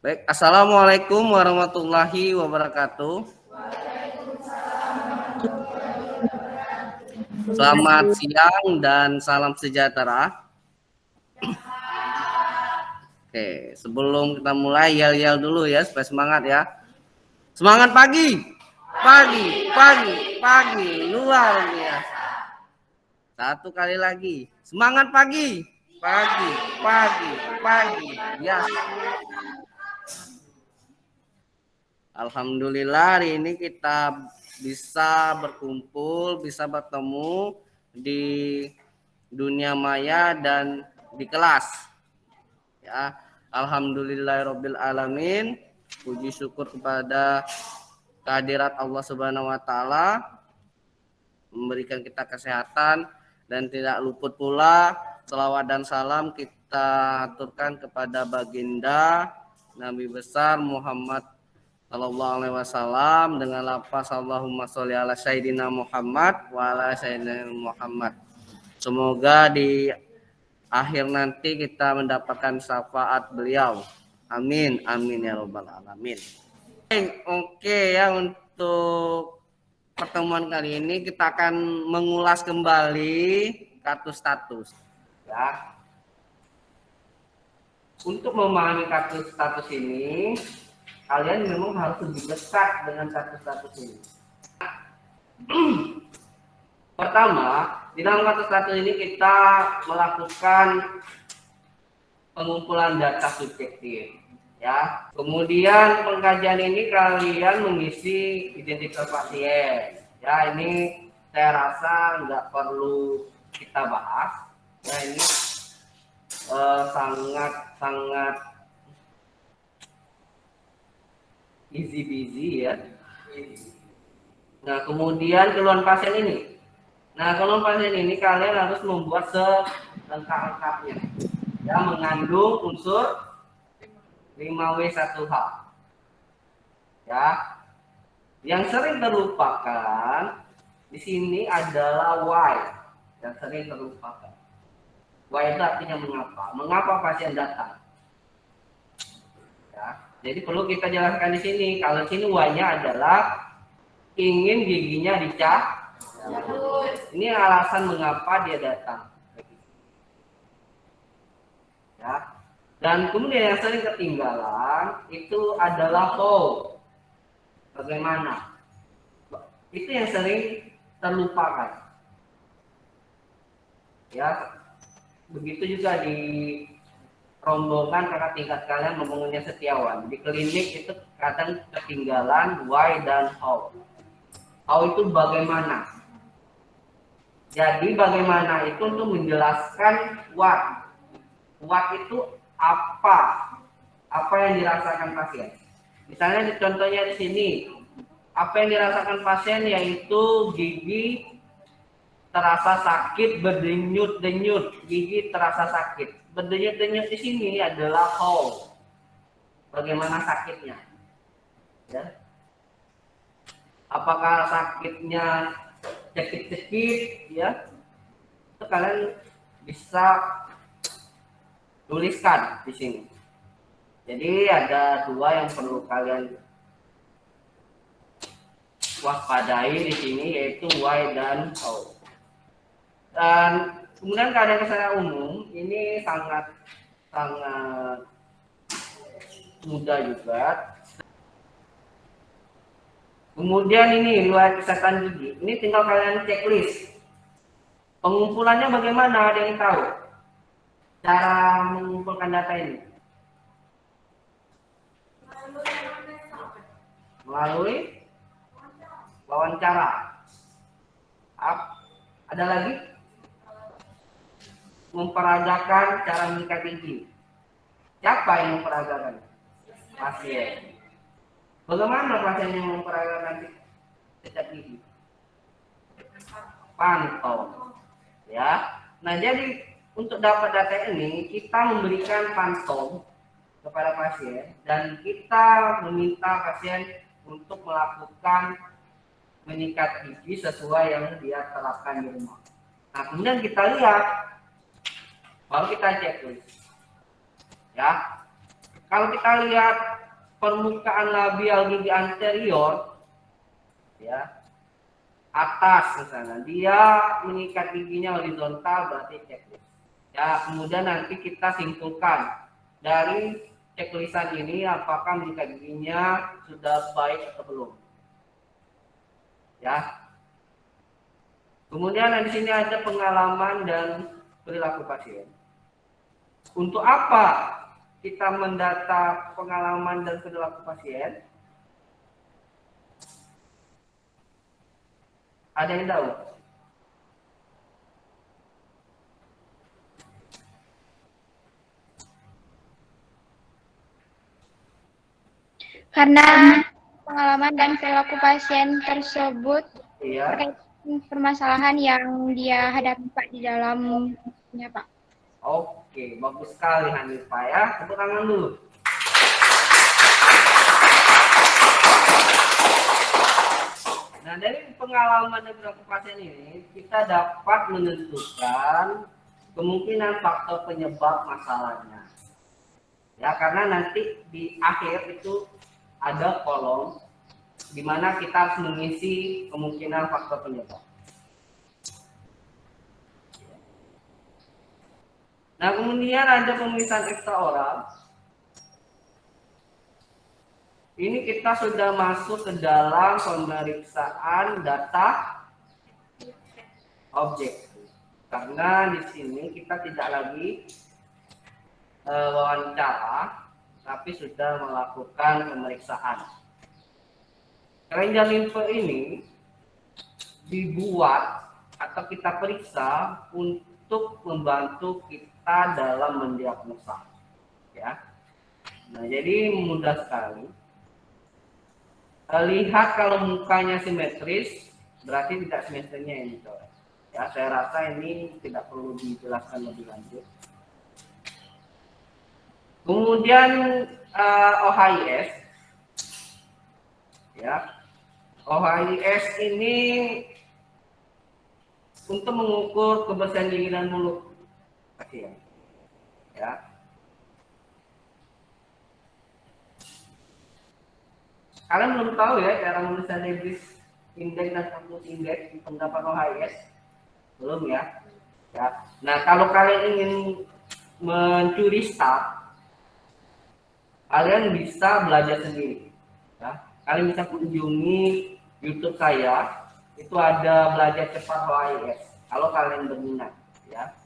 Baik, assalamualaikum warahmatullahi wabarakatuh. Selamat siang dan salam sejahtera. Oke, sebelum kita mulai yel-yel dulu ya supaya semangat ya. Semangat pagi, pagi, luar biasa. Satu kali lagi, semangat pagi, pagi, ya. Alhamdulillah hari ini kita bisa berkumpul, bisa bertemu di dunia maya dan di kelas. Ya, alhamdulillahirabbil alamin. Puji syukur kepada kehadirat Allah Subhanahu wa taala memberikan kita kesehatan dan tidak luput pula selawat dan salam kita aturkan kepada baginda Nabi besar Muhammad Sallallahu Alaihi Wasallam dengan lafaz Allahumma sholli ala sayyidina Muhammad wa ala sayyidina Muhammad. Semoga di akhir nanti kita mendapatkan syafaat beliau. Amin, amin ya robbal alamin. Oke ya, untuk pertemuan kali ini kita akan mengulas kembali kartu status. Ya. Untuk memahami kartu status ini, kalian memang harus lebih dekat dengan kartu status ini. Pertama, di dalam kartu status ini kita melakukan pengumpulan data subjektif, ya. Kemudian pengkajian ini kalian mengisi identitas pasien. Ya, ini saya rasa nggak perlu kita bahas. Ya, ini sangat easy peasy ya. Nah, kemudian keluhan pasien ini. Nah, keluhan pasien ini kalian harus membuat selengkap-lengkapnya. Ya, mengandung unsur 5W1H. Ya. Yang sering terlupakan di sini adalah why. Yang sering terlupakan. Why itu artinya mengapa. Mengapa pasien datang? Ya. Jadi perlu kita jelaskan di sini. Kalau sini why-nya adalah ingin giginya dicabut. Ini alasan mengapa dia datang. Ya. Dan kemudian yang sering ketinggalan itu adalah how. Bagaimana? Itu yang sering terlupakan. Ya. Begitu juga di rombongan kakak tingkat kalian membangunnya setiawan. Di klinik itu kadang ketinggalan why dan how. How itu bagaimana? Jadi bagaimana itu untuk menjelaskan what. What itu apa? Apa yang dirasakan pasien? Misalnya contohnya di sini, apa yang dirasakan pasien yaitu gigi terasa sakit, berdenyut-denyut, gigi terasa sakit. Berdenyut-denyut di sini adalah how. Bagaimana sakitnya? Ya. Apakah sakitnya cekit-cekit ya? Itu kalian bisa tuliskan di sini. Jadi ada dua yang perlu kalian waspadai di sini, yaitu why dan how. Dan kemudian keadaan kesehatan umum ini sangat mudah juga. Kemudian ini riwayat kesehatan gigi. Ini tinggal kalian checklist. Pengumpulannya bagaimana? Ada yang tahu? Cara mengumpulkan data ini? Melalui wawancara. Ada lagi? Memperagakan cara mengikat gigi. Siapa yang memperagakan? Pasien. Bagaimana pasien yang memperagakan sikat gigi? Pantau. Ya. Nah, jadi untuk dapat data ini kita memberikan pantau kepada pasien dan kita meminta pasien untuk melakukan menyikat gigi sesuai yang dia terapkan di rumah. Nah, kemudian kita lihat, baru kita checklist. Ya, kalau kita lihat permukaan labial gigi anterior, ya, atas misalnya, dia mengikat giginya horizontal, berarti checklist. Ya, kemudian nanti kita simpulkan dari checklistan ini apakah mengikat giginya sudah baik atau belum. Ya. Kemudian di sini ada pengalaman dan perilaku pasien. Untuk apa kita mendata pengalaman dan perilaku pasien? Ada yang tahu? Karena pengalaman dan perilaku pasien tersebut terkait permasalahan yang dia hadapi Pak di dalamnya Pak. Oke, bagus sekali Hanifah ya. Tepuk tangan dulu. Nah, dari pengalaman dan perilaku pasien ini kita dapat menentukan kemungkinan faktor penyebab masalahnya. Ya, karena nanti di akhir itu ada kolom di mana kita harus mengisi kemungkinan faktor penyebab. Nah, kemudian ada pemeriksaan ekstraoral. Ini kita sudah masuk ke dalam pemeriksaan data objek. Karena di sini kita tidak lagi wawancara, tapi sudah melakukan pemeriksaan. Kelenjar limfe ini dibuat atau kita periksa untuk membantu kita dalam mendiagnosa. Ya. Nah, jadi mudah sekali. Lihat kalau mukanya simetris, berarti tidak simetrinya ini, coba. Ya, saya rasa ini tidak perlu dijelaskan lebih lanjut. Kemudian OHIS, ya, OHIS ini untuk mengukur kebersihan gigi dan mulut pasien. Ya. Kalian belum tahu ya cara menulis Lebris Index dan Campus Index di pendapat OHIS? Belum ya? Ya. Nah, kalau kalian ingin mencuri start, kalian bisa belajar sendiri. Ya. Kalian bisa kunjungi YouTube saya, itu ada belajar cepat OHIS. Kalau kalian berminat, ya.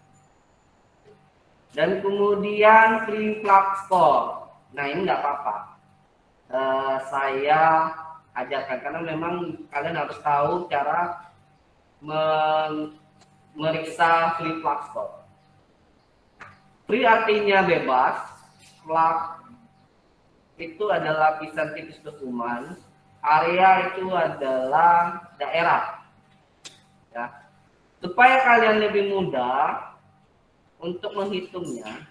Dan kemudian free plug score. Nah, ini nggak apa-apa. Saya ajarkan karena memang kalian harus tahu cara meriksa free plug score. Free artinya bebas, plug itu adalah lapisan tipis dokumen, area itu adalah daerah. Ya. Supaya kalian lebih mudah untuk menghitungnya,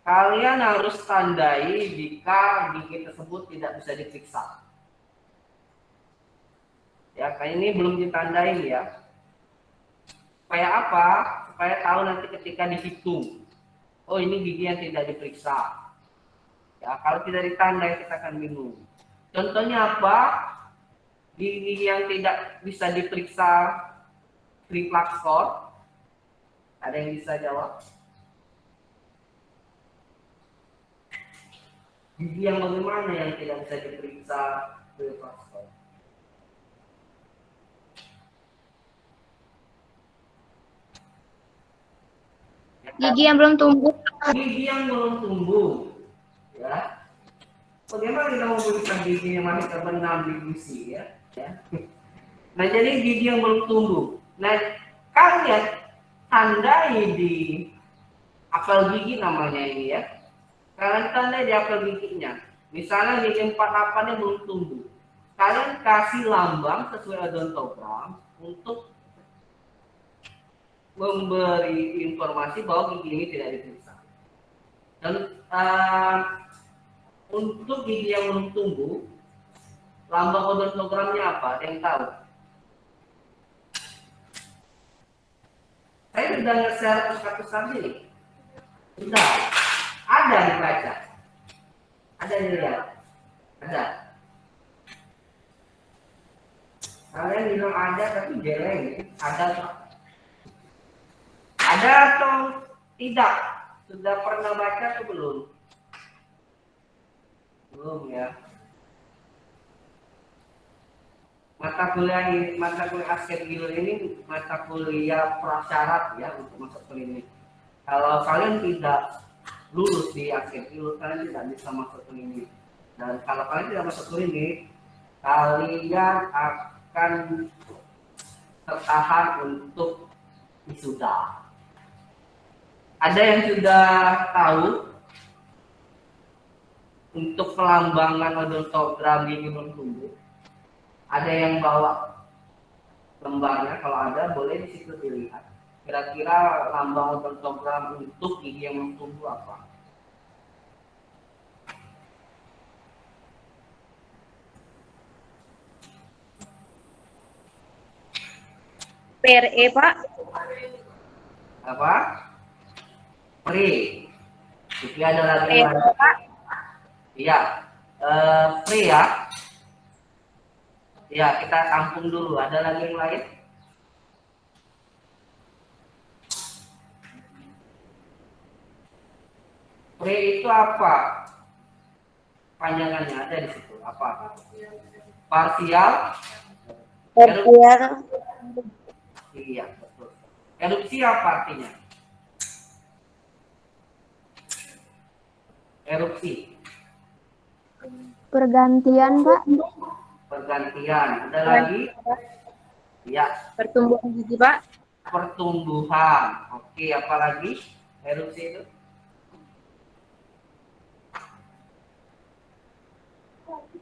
kalian harus tandai jika gigi tersebut tidak bisa diperiksa. Ya, kayak ini belum ditandai ya. Supaya apa? Supaya tahu nanti ketika dihitung. Oh, ini gigi yang tidak diperiksa. Ya, kalau tidak ditandai kita akan bingung. Contohnya apa? Gigi yang tidak bisa diperiksa free plug score. Ada yang bisa jawab? Gigi yang bagaimana yang tidak bisa diperiksa free plug score? Gigi yang belum tumbuh. Gigi yang belum tumbuh, ya. Bagaimana kita memeriksa gigi yang masih terbenam di gusi, ya? Nah, jadi gigi yang belum tumbuh. Nah, kalian tandai di apel gigi namanya ini ya. Kalian tandai di apel giginya. Misalnya gigi 48 yang belum tumbuh. Kalian kasih lambang sesuai odontogram untuk memberi informasi bahwa gigi ini tidak diperiksa. Dan untuk gigi yang belum tumbuh, lambang odontogramnya apa? Ada yang tahu? Saya sudah nge-share pusat-pusat ini. Sudah. Ada dibaca. Ada yang lihat. Ada. Kalian bilang ada tapi jelek. Ada Pak. Ada atau tidak? Sudah pernah baca atau belum? Belum ya. Mata kuliah askegil ini mata kuliah prasyarat ya untuk masuk klinik. Kalau kalian tidak lulus di askegil, kalian tidak bisa masuk klinik. Dan kalau kalian tidak masuk klinik, kalian akan tertahan untuk wisuda. Ada yang sudah tahu untuk pelambangan odontogram gigi belum tumbuh? Ada yang bawa lembarnya? Kalau ada, boleh di situ dilihat. Kira-kira lambang odontogram untuk gigi yang belum tumbuh apa? PRE, Pak. Apa? Pri. Jadi ada lagi PRE, Pak. Iya. Pri ya. Ya, kita tampung dulu. Ada lagi yang lain? Pri itu apa? Panjangannya ada di situ. Apa? Parsial. Parsial. Iya, betul. Erupsi apa artinya? Erupsi. Pergantian, Pak. Pergantian. Ada lagi? Ya. Pertumbuhan gigi, Pak. Pertumbuhan. Oke, apa lagi? Erupsi itu?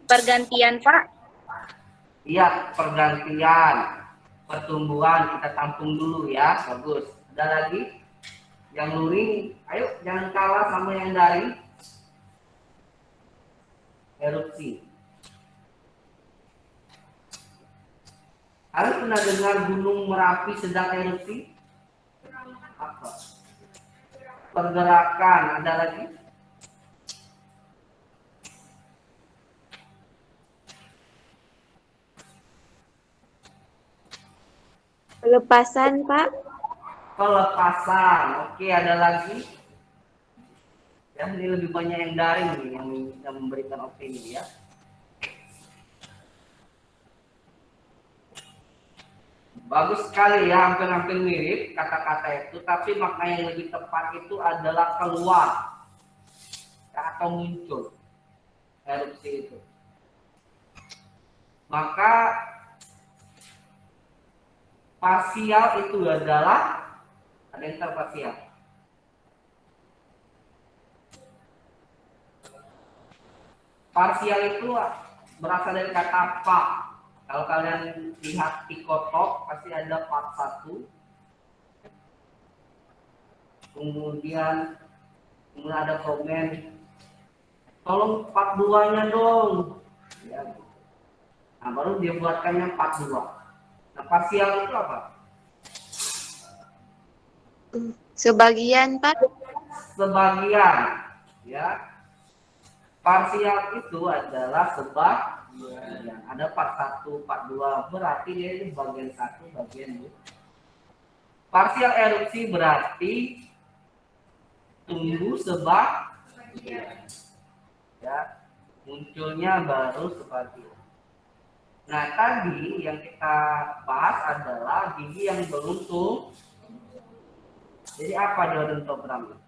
Pergantian, Pak. Iya, pergantian. Pertumbuhan kita tampung dulu ya. Bagus. Ada lagi? Yang luring, ayo jangan kalah sama yang daring. Erupsi. Kalian pernah dengar Gunung Merapi sedang erupsi? Apa? Pergerakan. Ada lagi? Pelepasan, Pak. Pelepasan. Oke, ada lagi? Ya, ini lebih banyak yang daring nih yang bisa memberikan opini ya. Bagus sekali ya, hampir-hampir mirip kata-kata itu, tapi makna yang lebih tepat itu adalah keluar atau muncul erupsi itu. Maka parsial itu adalah, ada yang tahu parsial? Parsial itu berasal dari kata pak. Kalau kalian lihat pikotok pasti ada part 1. Kemudian ada komen, tolong part 2-nya dong. Ya. Nah, baru dia buatkannya part 2. Nah, parsial itu apa? Sebagian, Pak. Sebagian. Ya. Parsial itu adalah sebagian. Ada part 1, part 2. Berarti dia ini bagian 1, bagian 2. Parsial erupsi berarti tumbuh sebagian. Ya. Munculnya baru sebagian. Nah, tadi yang kita bahas adalah gigi yang belum tumbuh. Jadi apa di odontogram?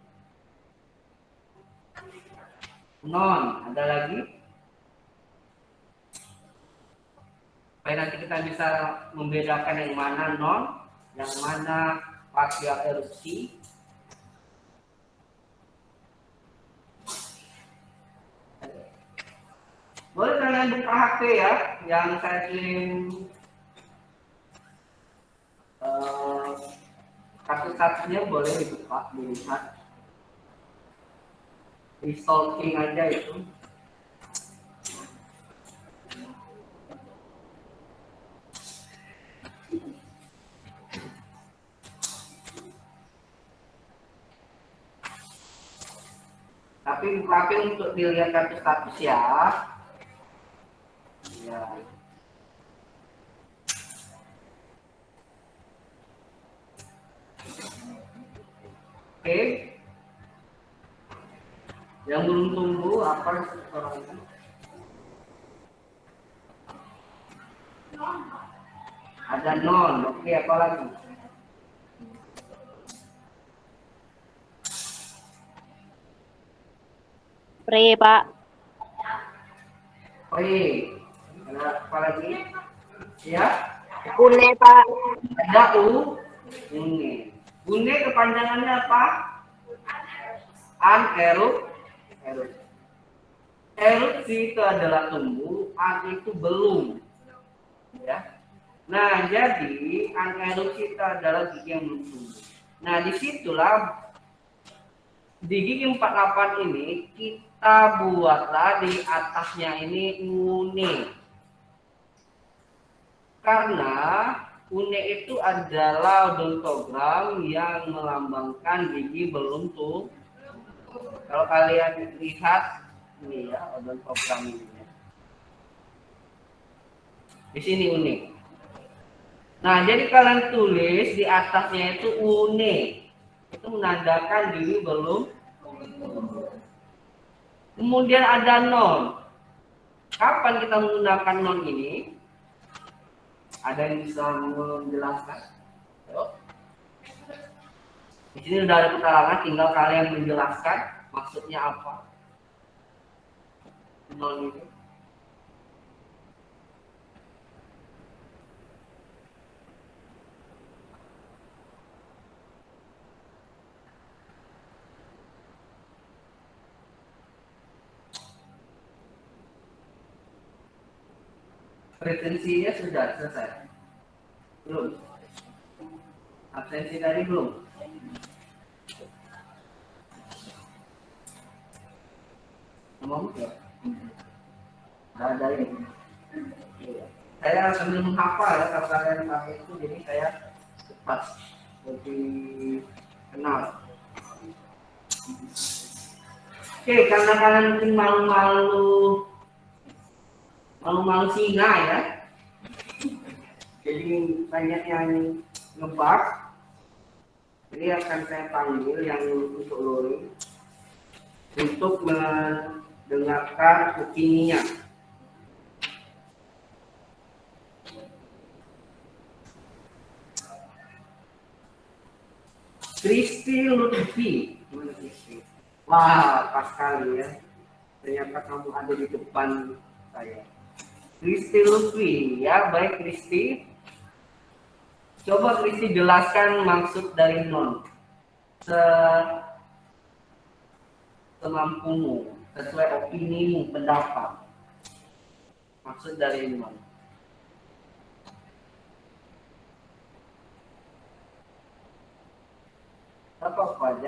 Non, ada lagi? Supaya nanti kita bisa membedakan yang mana non, yang mana parsial erupsi. Boleh kalian buka HP ya, yang saya kirim kasus-kasusnya boleh dibuka, dilihat. Di stalking aja itu. Tapi untuk dilihat status ya, Oke. Yang belum tumbuh apa sekarang? Ada non. Oke, apa lagi? Pre, Pak. Pre. Ada apa lagi? Ya. Une, Pak. Ada une. Une kepanjangannya apa? Erupsi itu adalah tumbuh, an itu belum. Ya. Nah, jadi erupsi itu adalah gigi yang belum tumbuh. Nah, disitulah di gigi 48 ini kita buatlah di atasnya ini une. Karena une itu adalah odontogram yang melambangkan gigi belum tumbuh. Kalau kalian lihat ini ya odontogram ini. Di sini une. Nah, jadi kalian tulis di atasnya itu une. Itu menandakan gigi belum. Kemudian ada non. Kapan kita menggunakan non ini? Ada yang bisa menjelaskan? Di sini sudah ada keterangan, tinggal kalian menjelaskan maksudnya apa. Non ini. Pretensinya sudah selesai? Belum? Absensi tadi belum? Ngomong ya? Ada ini. Saya sambil menghafal ya, kalau kalian pakai itu, jadi saya cepat lebih kenal. Oke, karena kalian mungkin malu-malu singa ya, jadi banyak yang ngebak, jadi akan saya panggil yang untuk luring untuk mendengarkan opininya. Kristi Lutfi. Wah, pas sekali ya, ternyata kamu ada di depan saya. Kristi Lutfi, ya baik Kristi. Coba Kristi jelaskan maksud dari non. Semampumu, sesuai opinimu, pendapat. Maksud dari non. Apa-apa,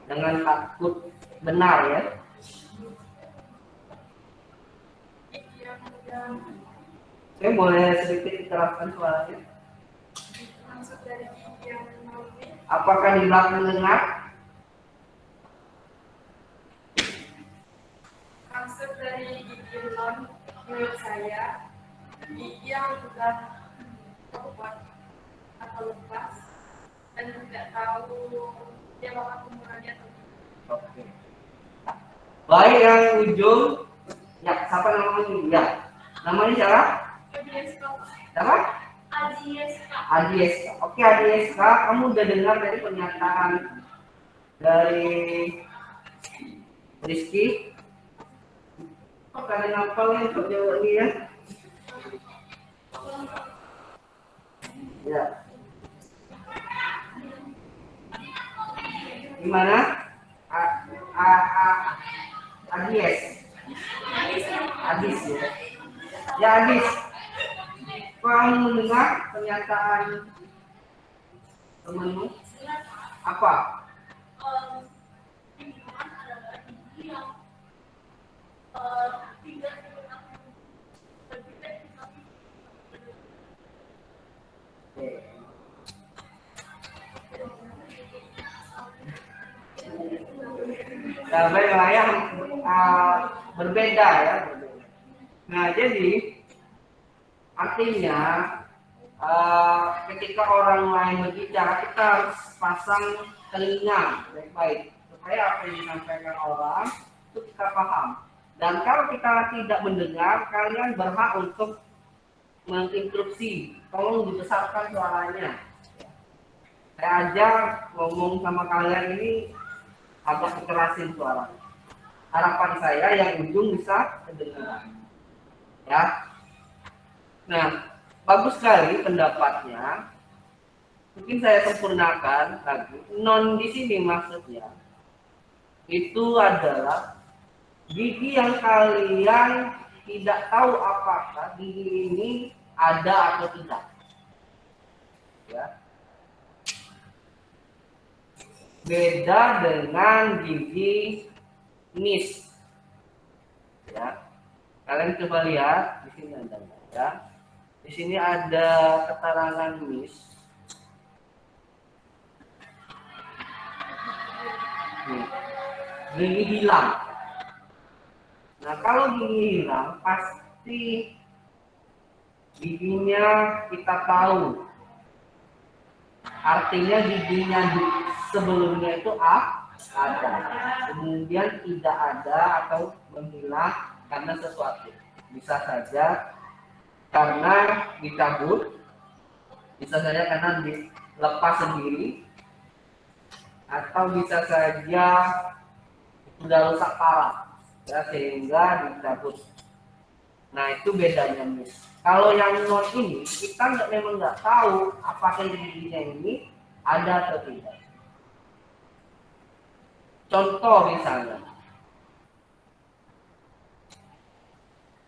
jangan takut benar ya. Saya boleh sedikit diterapkan suaranya. Apakah di belakang dengar? Maksud dari gigi non menurut saya gigi yang sudah terbuat atau lepas dan tidak tahu dia bakal penggunanya atau tidak. Oke. Baik yang ujung. Ya, siapa namanya? Ya. Namanya siapa? Siapa? Adieska. Oke, Adieska, kamu udah dengar dari pernyataan dari Rizky? Kok kalian hafal nih untuk jawab ini ya? Ya. Gimana? Adis ya. Ya Adis. Kamu mendengar pernyataan temanmu? Apa? Wilayah berbeda ya. Nah, jadi artinya ketika orang lain berbicara kita harus pasang telinga baik-baik supaya apa yang disampaikan orang itu kita paham. Dan kalau kita tidak mendengar, kalian berhak untuk menginstruksi, tolong dibesarkan suaranya. Saya ajar ngomong sama kalian ini agak kekerasin suara. Harapan saya yang ujung bisa kedengaran. Ya. Nah, bagus sekali pendapatnya. Mungkin saya sempurnakan lagi. Non di sini maksudnya itu adalah gigi yang kalian tidak tahu apakah gigi ini ada atau tidak. Ya. Beda dengan gigi nis. Ya. Kalian coba lihat di sini ada ya. Di sini ada keterangan nis. Gigi hilang. Nah, kalau gigi hilang pasti giginya kita tahu. Artinya giginya sebelumnya itu ada. Kemudian tidak ada atau menghilang karena sesuatu. Bisa saja karena dicabut, bisa saja karena dilepas sendiri, atau bisa saja sudah rusak parah, ya, sehingga dicabut. Nah, itu bedanya nih. Kalau yang non ini kita memang nggak tahu apakah giginya ini ada atau tidak. Contoh misalnya,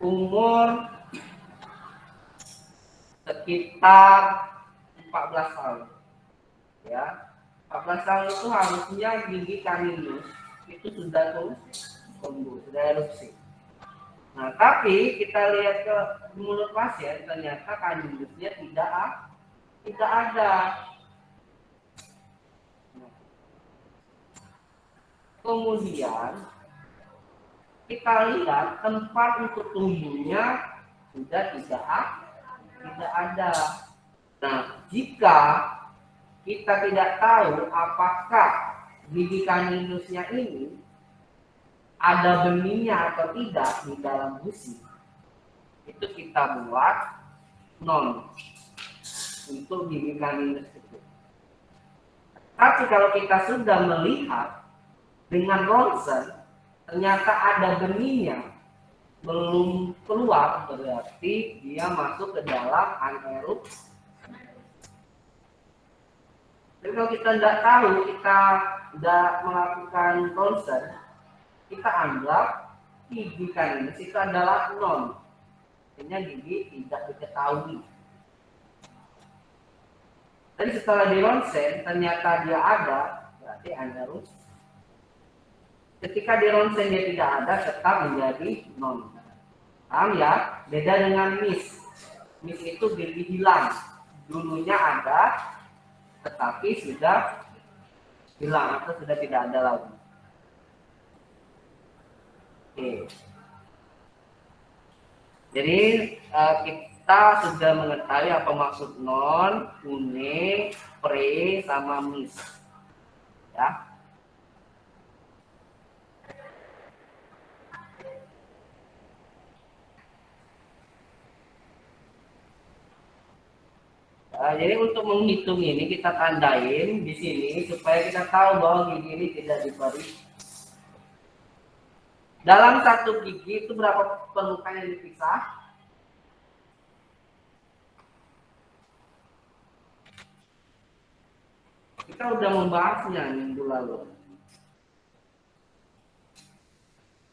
umur sekitar 14 tahun, ya. 14 tahun itu harusnya gigi caninus itu sudah tumbuh, sudah erupsi. Nah, tapi kita lihat ke mulut pasien, ternyata caninusnya tidak ada. Kemudian kita lihat tempat untuk tumbuhnya sudah tidak ada. Nah, jika kita tidak tahu apakah gigi caninusnya ini ada benihnya atau tidak di dalam gusi, itu kita buat non untuk gigi caninus itu. Tapi kalau kita sudah melihat dengan ronsen ternyata ada benihnya belum keluar, berarti dia masuk ke dalam anaerob. Jadi kalau kita tidak tahu, kita tidak melakukan ronsen, kita anggap gigi caninus itu adalah non. Artinya gigi tidak diketahui. Tapi setelah di ronsen ternyata dia ada, berarti anaerob. Ketika di ronsen dia tidak ada, tetap menjadi non. Paham ya? Beda dengan mis. Mis itu gigi hilang. Dulunya ada, tetapi sudah hilang atau sudah tidak ada lagi. Oke. Jadi kita sudah mengetahui apa maksud non, une, pre, sama mis. Ya. Jadi untuk menghitung ini kita tandain di sini supaya kita tahu bahwa gigi ini tidak diberi. Dalam satu gigi itu berapa permukaan yang dipisah? Kita udah membahasnya minggu lalu.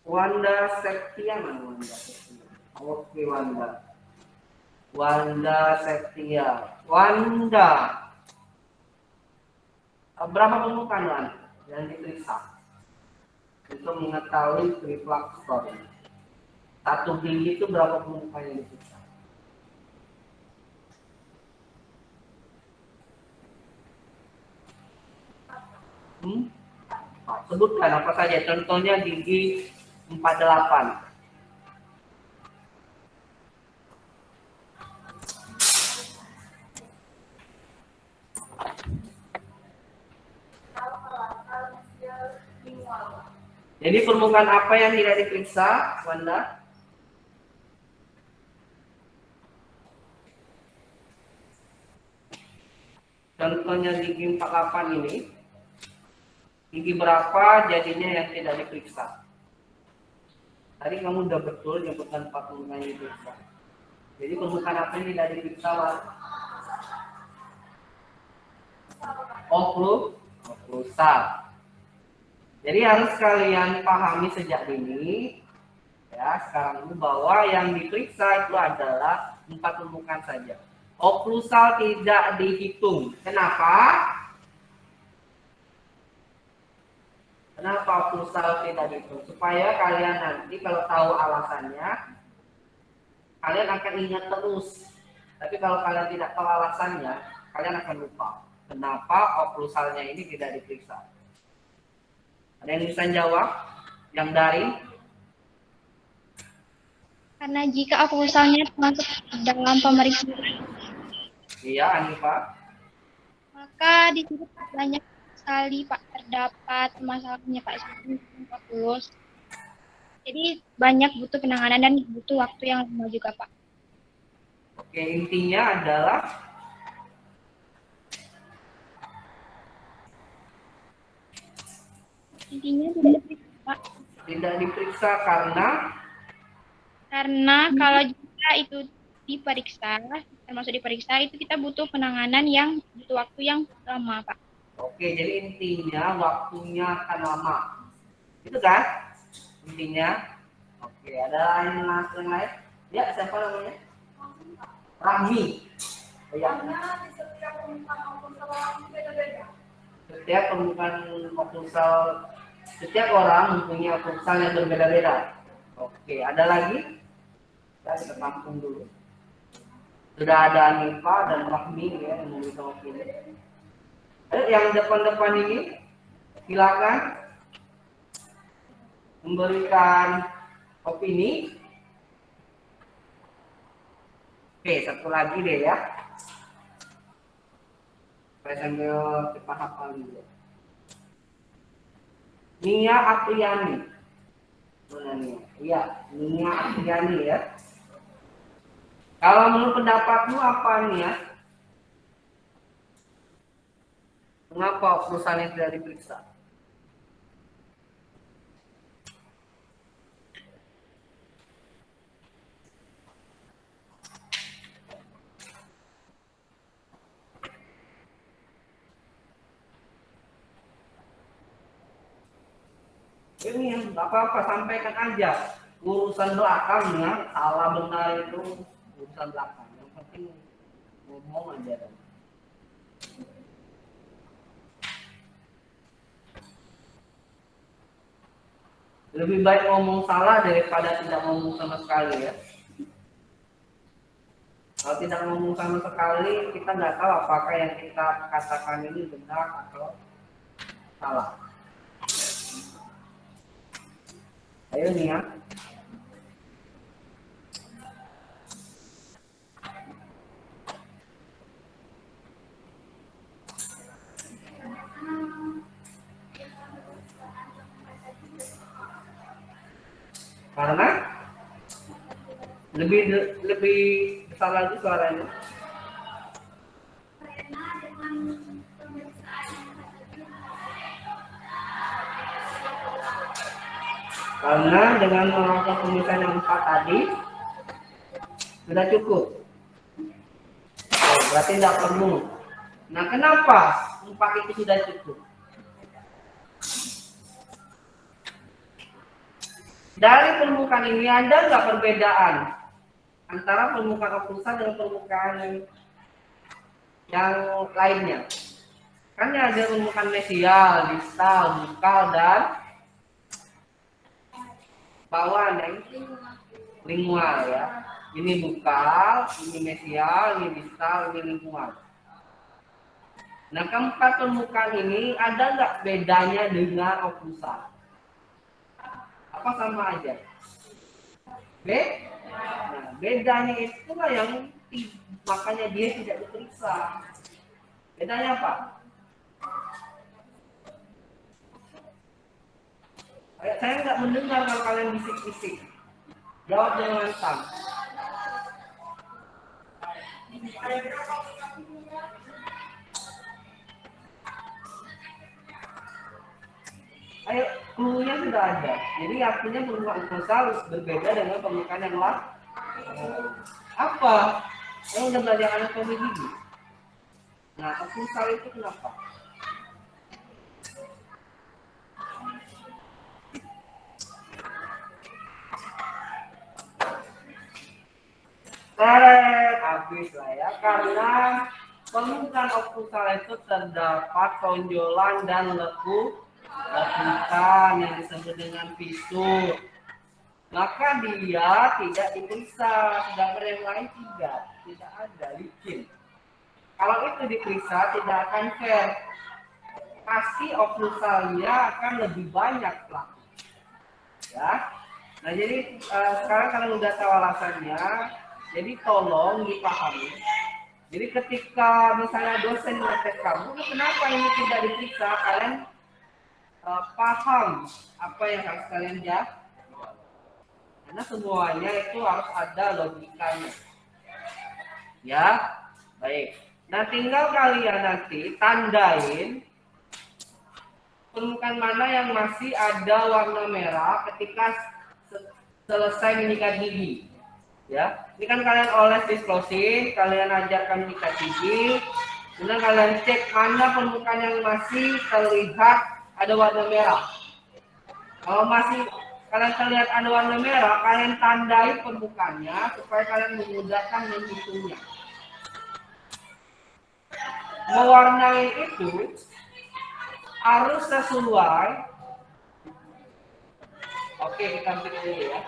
Wanda Septia mana Wanda Septia? Oke Wanda. Wanda Septia. Wanda. Berapa permukaan Wanda yang diperiksa untuk mengetahui reflux score? Satu gigi itu berapa permukaan yang diperiksa? Sebutkan apa saja. Contohnya gigi 48. Jadi permukaan apa yang tidak diperiksa, Wanda? Contohnya gigi 48 ini. Gigi berapa jadinya yang tidak diperiksa? Tadi kamu udah betul nyebutkan 4 permukaan yang diperiksa. Jadi permukaan apa yang tidak diperiksa, Wanda? Oklusal. Jadi harus kalian pahami sejak dini ya sekarang ini bahwa yang diperiksa itu adalah 4 permukaan saja. Oklusal tidak dihitung. Kenapa? Kenapa oklusal tidak dihitung? Supaya kalian nanti kalau tahu alasannya, kalian akan ingat terus. Tapi kalau kalian tidak tahu alasannya, kalian akan lupa. Kenapa oklusalnya ini tidak diperiksa? Ada yang bisa jawab? Yang dari? Karena jika oklusalnya termasuk dalam pemeriksaan, Iya, Anifa. maka di situ banyak sekali Pak terdapat masalahnya Pak oklus. Jadi banyak butuh penanganan dan butuh waktu yang lama juga Pak. Oke, intinya adalah Intinya tidak diperiksa Pak. tidak diperiksa karena Kalau jika itu diperiksa, termasuk diperiksa, itu kita butuh penanganan yang butuh waktu yang lama Pak. oke, jadi intinya waktunya akan lama. Itu kan? Intinya. Oke, ada yang lain? Ya, siapa namanya? Rahmi. Oh, ya. Karena di setiap permukaan oklusal beda-beda. Setiap permukaan oklusal, setiap orang mempunyai oklusal yang berbeda-beda. Oke, ada lagi? Kita tampung dulu. Sudah ada Anifa dan Rahmi ya yang memberikan opini. Yang depan-depan ini silakan memberikan opini. Oke, satu lagi deh ya. Saya sambil cepat hafal dulu. Nia Apriani. Mana Nia? Iya, Nia Apriani ya. Kalau menurut pendapatmu apa nih ya? Mengapa perusahaan yang tidak diperiksa? Ini yang apa-apa sampaikan aja. Urusan belakang ya, salah benar itu urusan belakang. Yang penting ngomong aja. Lebih baik ngomong salah daripada tidak ngomong sama sekali ya. Kalau tidak ngomong sama sekali, kita nggak tahu apakah yang kita katakan ini benar atau salah. Ayo nih ya. Karena lebih besar lagi suaranya. Karena dengan melakukan pemeriksaan yang 4 tadi sudah cukup. Berarti tidak perlu. Nah, kenapa 4 itu sudah cukup? Dari permukaan ini ada nggak perbedaan antara permukaan oklusal dengan permukaan yang lainnya? Kan ada permukaan mesial, distal, bukal, dan bawah yang lingual ya. Ini bukal, ini mesial, ini distal, ini lingual. Nah, keempat permukaan ini ada nggak bedanya dengan oklusal? Apa sama aja? Nah, bedanya itulah yang makanya dia tidak diperiksa. Bedanya apa? Saya nggak mendengar kalau kalian bisik-bisik. Jawab dengan lantang. Ayo, clue-nya sudah ada. Jadi artinya permukaan pulsa harus berbeda dengan permukaan yang lain. Apa? Yang udah belajar anatomi gigi. Nah, pulsa itu kenapa? Habis lah ya, karena permukaan occlusal itu terdapat tonjolan dan lekukan yang disebut dengan fisur. Maka dia tidak diperiksa, sedangkan yang lain tidak ada licin. Kalau itu diperiksa tidak akan fair. Pasti occlusalnya akan lebih banyak pelaku. Ya. Nah jadi sekarang kalian udah tahu alasannya. Jadi tolong dipahami. Jadi ketika misalnya dosen ngetes kamu, kenapa ini tidak diperiksa? Kalian paham apa yang harus kalian jawab? Karena semuanya itu harus ada logikanya. Ya, baik. Nah tinggal kalian nanti tandain permukaan mana yang masih ada warna merah ketika selesai menyikat gigi. Ya, ini kan kalian oles disklosin, kalian ajarkan nyikat gigi, kemudian kalian cek mana permukaan yang masih terlihat ada warna merah. Kalau masih kalian terlihat ada warna merah, kalian tandai permukaannya supaya kalian memudahkan menghitungnya. Mewarnai itu harus sesuai. Oke, kita ambil dulu ya.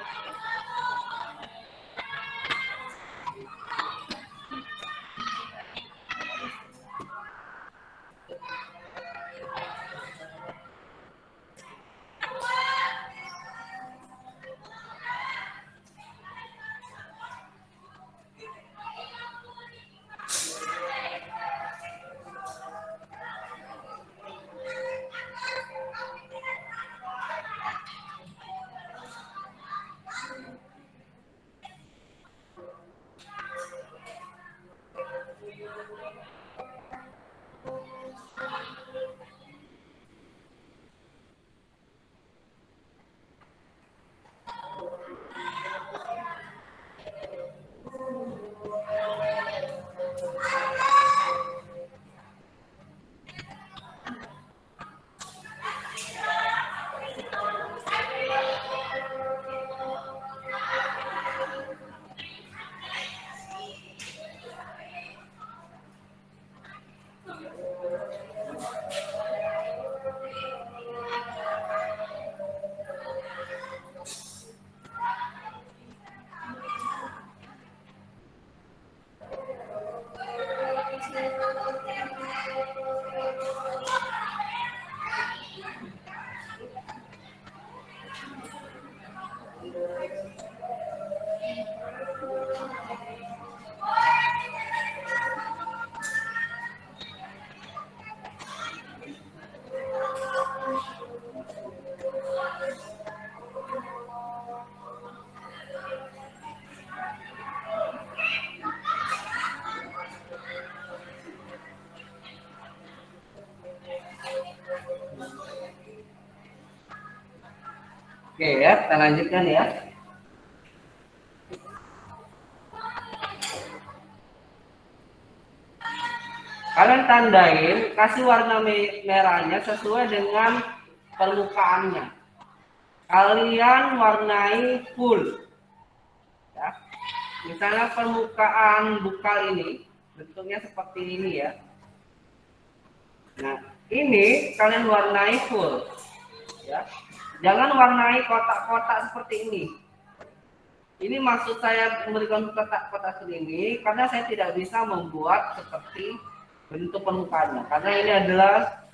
Oke ya, kita lanjutkan ya. Kalian tandain, kasih warna merahnya sesuai dengan permukaannya. Kalian warnai full. Ya. Misalnya permukaan bukal ini, bentuknya seperti ini ya. Nah, ini kalian warnai full. Ya. Jangan warnai kotak-kotak seperti ini. Ini maksud saya memberikan kotak-kotak seperti ini karena saya tidak bisa membuat seperti bentuk permukaannya. Karena ini adalah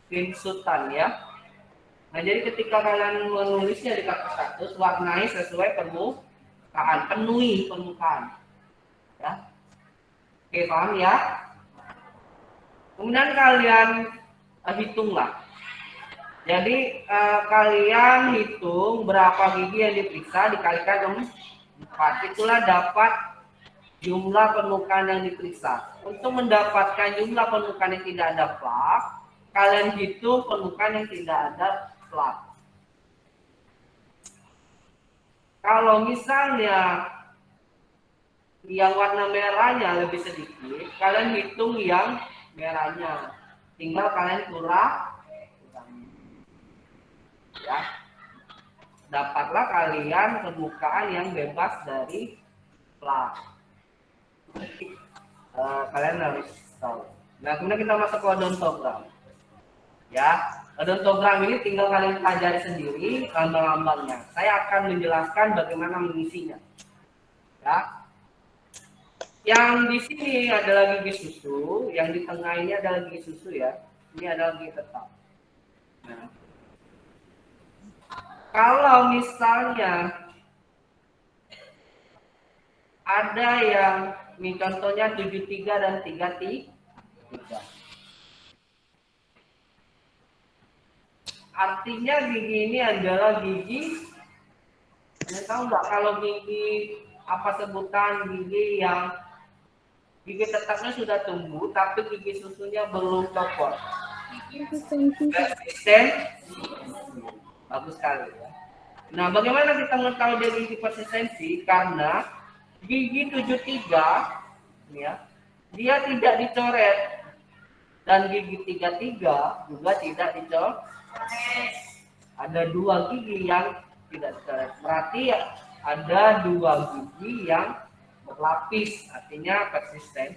screenshotan ya. Nah jadi ketika kalian menulisnya di kertas status, warnai sesuai permukaan, penuhi permukaan. Ya. Oke, paham ya? Kemudian kalian hitunglah. Jadi kalian hitung berapa gigi yang diperiksa dikalikan 4. Itulah dapat jumlah permukaan yang diperiksa. Untuk mendapatkan jumlah permukaan yang tidak ada plak, kalian hitung permukaan yang tidak ada plak. Kalau misalnya yang warna merahnya lebih sedikit, kalian hitung yang merahnya. Tinggal kalian kurangi. Ya. Dapatlah kalian permukaan yang bebas dari plak. Kalian harus tahu. Nah, kemudian kita masuk ke odontogram. Ya, odontogram ini tinggal kalian pelajari sendiri lambang-lambangnya. Saya akan menjelaskan bagaimana mengisinya. Ya. Yang di sini adalah gigi susu, yang di tengah ini adalah gigi susu ya. Ini adalah gigi tetap. Nah, kalau misalnya ada yang ini contohnya 73 dan 33. Artinya gigi ini adalah gigi, Anda tahu nggak kalau gigi apa sebutan gigi yang gigi tetapnya sudah tumbuh tapi gigi susunya belum copot? Persisten. Bagus sekali ya. Nah, bagaimana kita mengetahui dia gigi persistensi? Karena gigi 73 ya, dia tidak dicoret dan gigi 33 juga tidak dicoret. Ada 2 gigi yang tidak dicoret. Berarti ada 2 gigi yang berlapis, artinya persisten.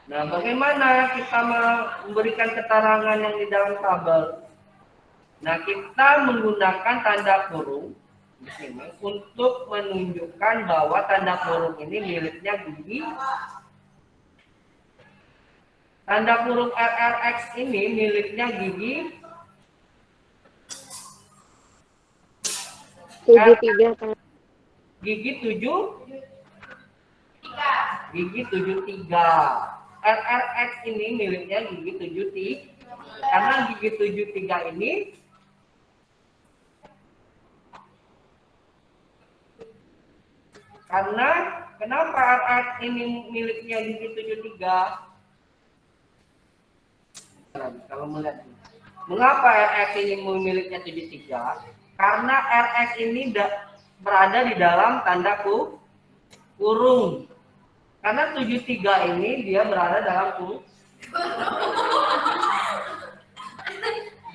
Nah, bagaimana kita memberikan keterangan yang di dalam tabel? Nah, kita menggunakan tanda kurung di sini untuk menunjukkan bahwa tanda kurung ini miliknya gigi. Tanda kurung RRX ini miliknya gigi 73. Gigi 73. RRX ini miliknya gigi 73. Karena gigi 73 ini kenapa RRX ini miliknya gigi 73? Kalau melihat mengapa RX ini miliknya 73? Karena RX ini berada di dalam tanda kurung. Karena 73 ini dia berada dalam kurung.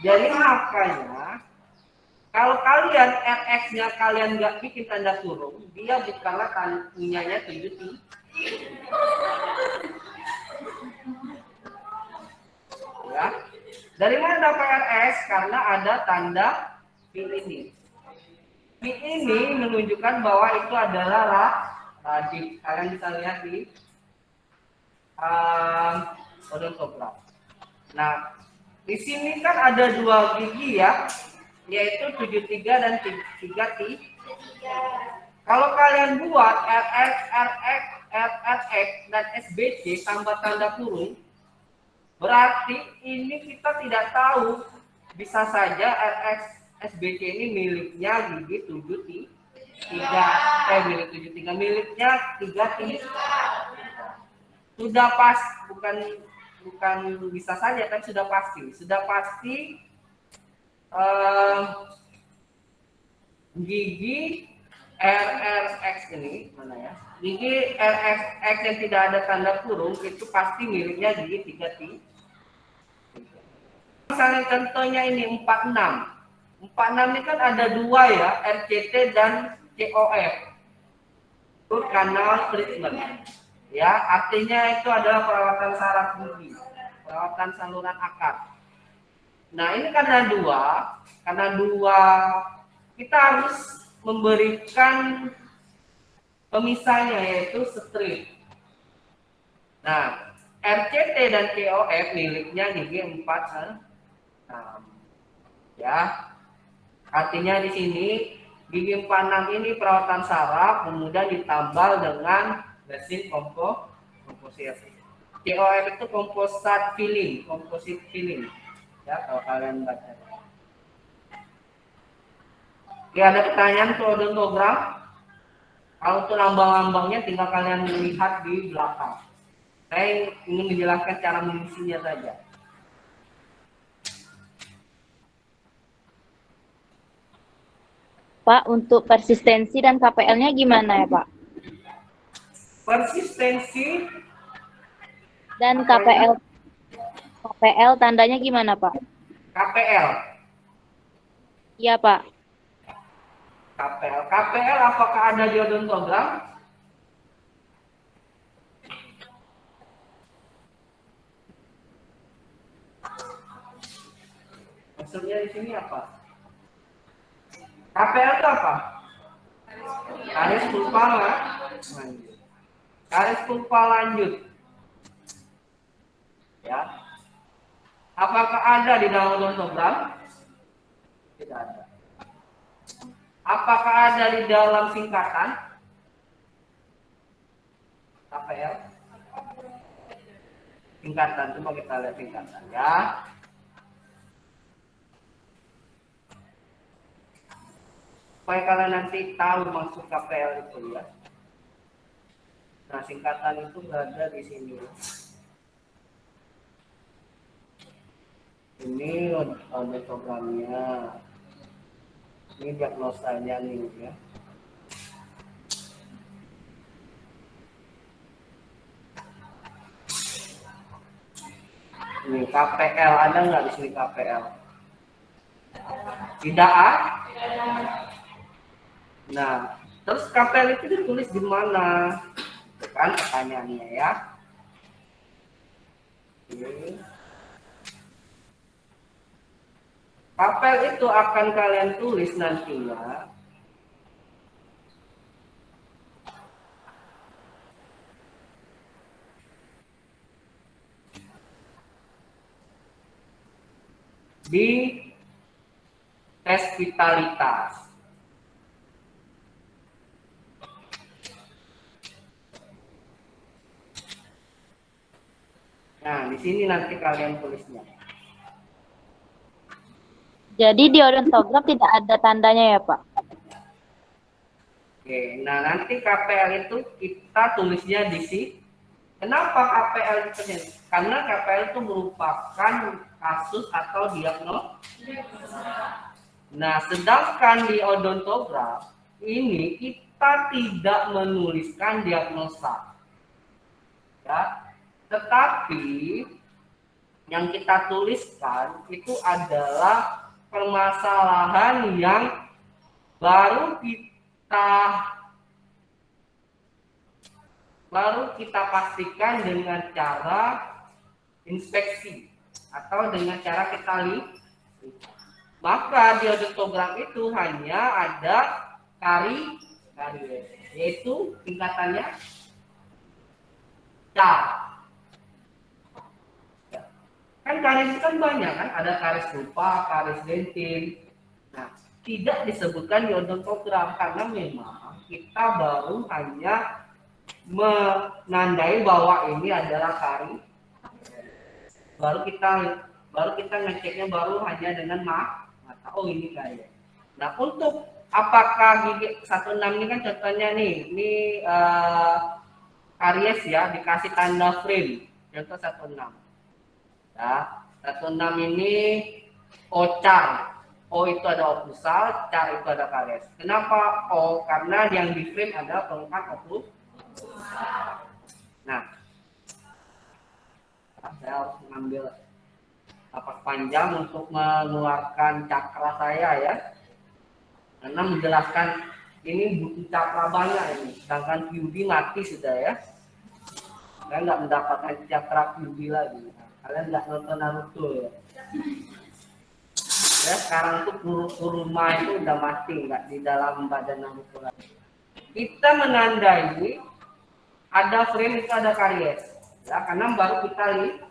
Jadi makanya kalau kalian RX-nya kalian nggak bikin tanda kurung, dia bukanlah punyanya 73. Ya. Dari mana dapat RS? Karena ada tanda P ini. P ini menunjukkan bahwa itu adalah radik. Kalian bisa lihat di odontogram. Nah, di sini kan ada 2 gigi ya, yaitu 73 dan 33. Kalau kalian buat RX, RX, RRX dan SBC tambah tanda kurung, berarti ini kita tidak tahu, bisa saja RX SBC ini miliknya gigi 73, milik 73, miliknya 33. Sudah pas, bukan bisa saja, tapi sudah pasti gigi RRX ini mana ya? Gigi RRX yang tidak ada tanda kurung itu pasti miliknya gigi 33. Misalnya contohnya ini 46. 46 ini kan ada 2 ya, RCT dan COF. Root canal treatment. Ya, artinya itu adalah perawatan saraf gigi, perawatan saluran akar. Nah, ini karena dua kita harus memberikan pemisahnya yaitu strip. Nah, RCT dan COF miliknya gigi 46. Ya. Artinya di sini gigi 46 ini perawatan saraf kemudian ditambal dengan resin komposisi. COF itu composite filling. ya kalau kalian baca. Oke, ada pertanyaan untuk odontogram? Kalau untuk lambang-lambangnya tinggal kalian lihat di belakang. Saya ingin menjelaskan cara mengisinya saja. Pak, untuk persistensi dan KPL-nya gimana ya, Pak? Persistensi Dan KPL tandanya gimana, Pak? KPL. Iya, Pak. KPL apakah ada di odontogram? Maksudnya di sini apa? KPL itu apa? Karis pulpa lanjut. Karis pulpa lanjut. Ya. Apakah ada di dalam odontogram? Tidak ada. Apakah ada di dalam singkatan KPL? Singkatan, coba kita lihat singkatan ya. Supaya kalian nanti tahu maksud KPL itu ya. Nah, singkatan itu berada di sini. Ini odontomogramnya. Ini diagnosanya nih ya. Ini KPL, ada nggak di sini KPL? Tidak ada. Nah, terus KPL itu ditulis di mana? Itu kan pertanyaannya ya. Oke. KPL itu akan kalian tulis nantinya di tes vitalitas. Nah, di sini nanti kalian tulisnya. Jadi di odontogram tidak ada tandanya ya, Pak? Oke, nah nanti KPL itu kita tulisnya di sini. Kenapa KPL itu? Karena KPL itu merupakan kasus atau diagnosa. Nah, sedangkan di odontogram ini kita tidak menuliskan diagnosa. Ya, tetapi yang kita tuliskan itu adalah permasalahan yang baru kita pastikan dengan cara inspeksi atau dengan cara kita lihat. Maka di odontogram itu hanya ada karies, yaitu tingkatannya car. Kan karies kan banyak kan, ada karies lupa, karies dentin. Nah, tidak disebutkan di odontogram karena memang kita baru hanya menandai bahwa ini adalah karies. Baru kita ngeceknya baru hanya dengan mata. Oh, ini karies. Nah, untuk apakah gigi 16 ini kan contohnya nih, ini karies ya, dikasih tanda frame. Contoh 16. Ya, 16 ini ocar. O itu ada oklusal, car itu ada karies. Kenapa O? Karena yang di frame adalah pelengkap oklusal. Nah, saya harus mengambil napas panjang untuk mengeluarkan cakra saya ya. Karena menjelaskan ini butuh cakra banyak ini. Sedangkan Kyuubi mati sudah ya. Saya nggak mendapatkan cakra Kyuubi lagi. Kalian nggak nonton Naruto ya? Ya sekarang tuh Kuruma itu udah mati, nggak di dalam badan Naruto lagi. Kita menandai ada frame itu ada karies, ya karena baru kita lihat.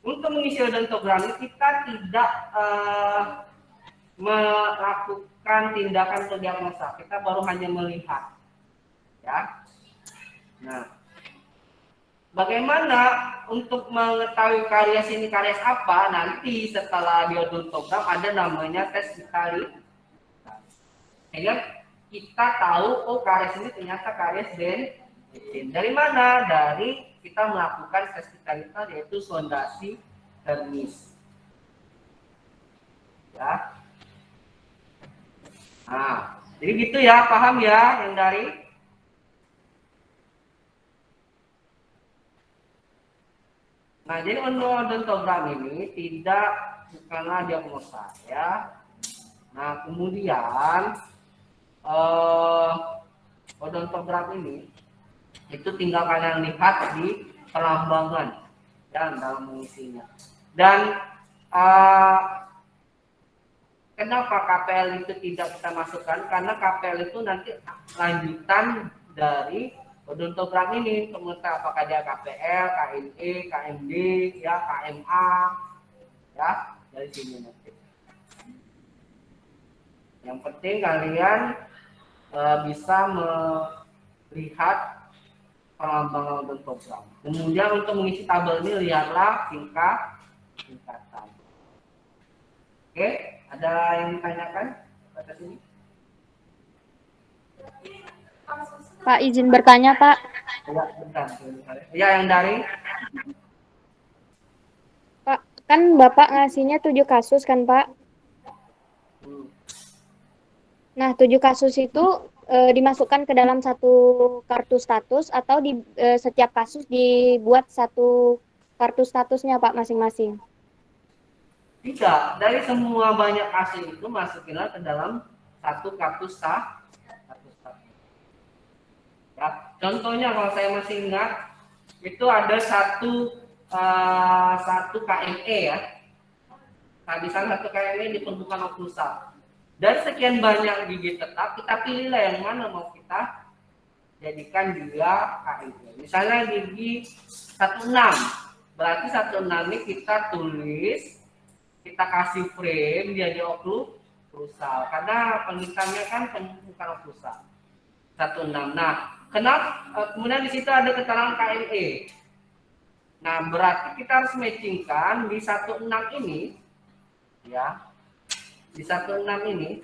Untuk mengisi odontogram kita tidak melakukan tindakan untuk diagnosa, kita baru hanya melihat, ya. Nah, bagaimana untuk mengetahui karies ini karies apa? Nanti setelah di odontogram ada namanya tes vitalitas. Sehingga kita tahu, oh karies ini ternyata karies dentition. Dari mana? Dari kita melakukan tes vitalitas, yaitu sondasi dermis. Ya. Nah, jadi gitu ya, paham ya yang dari? Nah, jadi odontogram ini bukanlah diagnosa ya. Nah, kemudian odontogram ini itu tinggal kalian lihat di pelambangan ya dalam mengisinya. Dan kenapa KPL itu tidak kita masukkan? Karena KPL itu nanti lanjutan dari odontogram ini. Kemudian apakah dia KPL, KME, KMD, ya KMA, ya dari sini nanti. Yang penting kalian bisa melihat pelambangan odontogram. Kemudian untuk mengisi tabel ini lihatlah tingkatan. Oke, ada yang ditanyakan pada sini? Pak, izin bertanya, Pak. Ya, bentar. Ya, yang dari? Pak, kan Bapak ngasihnya 7 kasus kan, Pak? Nah, 7 kasus itu dimasukkan ke dalam satu kartu status atau di setiap kasus dibuat satu kartu statusnya, Pak, masing-masing? Tidak, dari semua banyak kasus itu masukinlah ke dalam satu kartu status. Ya, contohnya kalau saya masih ingat itu ada satu KME ya. Nah, di sana satu KME di pembukaan oklusal. Dari sekian banyak gigi tetap, kita pilihlah yang mana mau kita jadikan juga KME. Misalnya gigi 16, berarti 16 ini kita tulis, kita kasih frame dia di oklusal. Karena penelitiannya kan pembukaan oklusal. 16. Nah, kemudian di situ ada keterangan KME. Nah, berarti kita harus matchingkan di 16 ini, ya. Di 16 ini